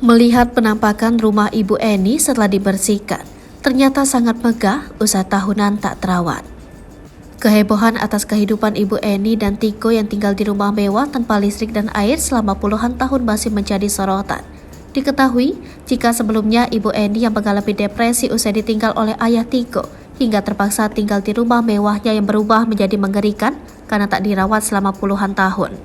Melihat penampakan rumah Ibu Eni setelah dibersihkan, ternyata sangat megah usai tahunan tak terawat. Kehebohan atas kehidupan Ibu Eni dan Tiko yang tinggal di rumah mewah tanpa listrik dan air selama puluhan tahun masih menjadi sorotan. Diketahui, jika sebelumnya Ibu Eni yang mengalami depresi usai ditinggal oleh ayah Tiko, hingga terpaksa tinggal di rumah mewahnya yang berubah menjadi mengerikan karena tak dirawat selama puluhan tahun.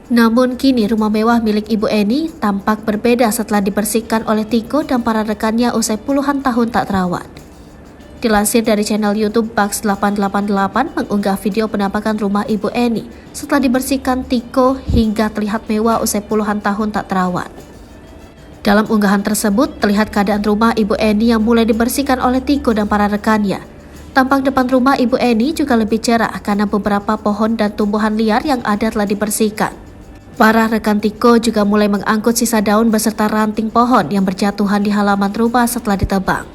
Namun kini rumah mewah milik Ibu Eni tampak berbeda setelah dibersihkan oleh Tiko dan para rekannya usai puluhan tahun tak terawat. Dilansir dari channel YouTube Bugs888 mengunggah video penampakan rumah Ibu Eni setelah dibersihkan Tiko hingga terlihat mewah usai puluhan tahun tak terawat. Dalam unggahan tersebut terlihat keadaan rumah Ibu Eni yang mulai dibersihkan oleh Tiko dan para rekannya. Tampak depan rumah Ibu Eni juga lebih cerah karena beberapa pohon dan tumbuhan liar yang ada telah dibersihkan. Para rekan Tiko juga mulai mengangkut sisa daun beserta ranting pohon yang berjatuhan di halaman rumah setelah ditebang.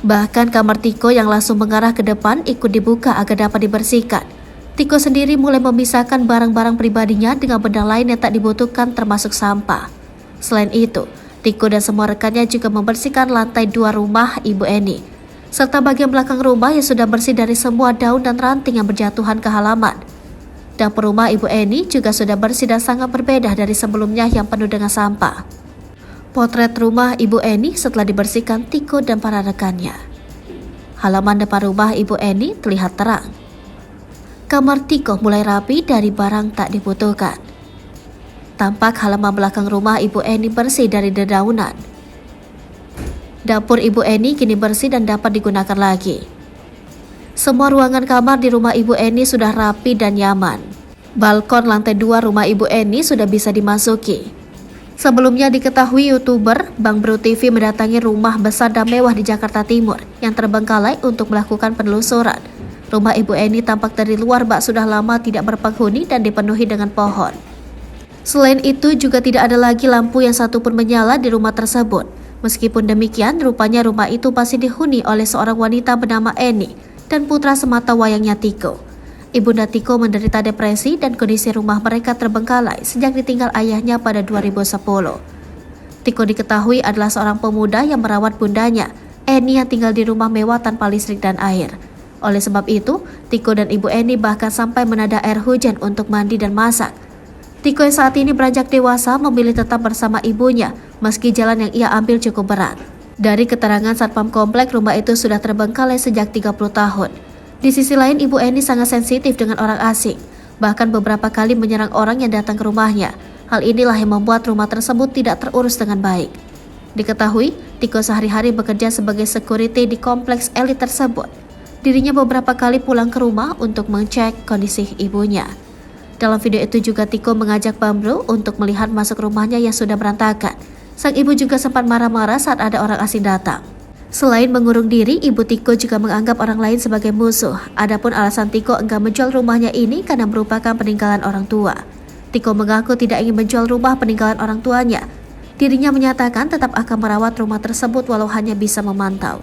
Bahkan kamar Tiko yang langsung mengarah ke depan ikut dibuka agar dapat dibersihkan. Tiko sendiri mulai memisahkan barang-barang pribadinya dengan benda lain yang tak dibutuhkan termasuk sampah. Selain itu, Tiko dan semua rekannya juga membersihkan lantai 2 rumah Ibu Eni, serta bagian belakang rumah yang sudah bersih dari semua daun dan ranting yang berjatuhan ke halaman. Dapur rumah Ibu Eni juga sudah bersih dan sangat berbeda dari sebelumnya yang penuh dengan sampah. Potret rumah Ibu Eni setelah dibersihkan Tiko dan para rekannya. Halaman depan rumah Ibu Eni terlihat terang. Kamar Tiko mulai rapi dari barang tak dibutuhkan. Tampak halaman belakang rumah Ibu Eni bersih dari dedaunan. Dapur Ibu Eni kini bersih dan dapat digunakan lagi. Semua ruangan kamar di rumah Ibu Eni sudah rapi dan nyaman. Balkon lantai 2 rumah Ibu Eni sudah bisa dimasuki. Sebelumnya diketahui YouTuber Bang Bro TV mendatangi rumah besar dan mewah di Jakarta Timur yang terbengkalai untuk melakukan penelusuran. Rumah Ibu Eni tampak dari luar bak sudah lama tidak berpenghuni dan dipenuhi dengan pohon. Selain itu juga tidak ada lagi lampu yang satupun menyala di rumah tersebut. Meskipun demikian, rupanya rumah itu masih dihuni oleh seorang wanita bernama Eni dan putra semata wayangnya Tiko. Ibunda Tiko menderita depresi dan kondisi rumah mereka terbengkalai sejak ditinggal ayahnya pada 2010. Tiko diketahui adalah seorang pemuda yang merawat bundanya, Eni, yang tinggal di rumah mewah tanpa listrik dan air. Oleh sebab itu, Tiko dan Ibu Eni bahkan sampai menada air hujan untuk mandi dan masak. Tiko yang saat ini beranjak dewasa memilih tetap bersama ibunya meski jalan yang ia ambil cukup berat. Dari keterangan Satpam Komplek, rumah itu sudah terbengkalai sejak 30 tahun. Di sisi lain, Ibu Eni sangat sensitif dengan orang asing, bahkan beberapa kali menyerang orang yang datang ke rumahnya. Hal inilah yang membuat rumah tersebut tidak terurus dengan baik. Diketahui, Tiko sehari-hari bekerja sebagai security di kompleks elit tersebut. Dirinya beberapa kali pulang ke rumah untuk mengecek kondisi ibunya. Dalam video itu juga Tiko mengajak Bang Bro untuk melihat masuk rumahnya yang sudah berantakan. Sang ibu juga sempat marah-marah saat ada orang asing datang. Selain mengurung diri, Ibu Tiko juga menganggap orang lain sebagai musuh. Adapun alasan Tiko enggan menjual rumahnya ini karena merupakan peninggalan orang tua. Tiko mengaku tidak ingin menjual rumah peninggalan orang tuanya. Dirinya menyatakan tetap akan merawat rumah tersebut walau hanya bisa memantau.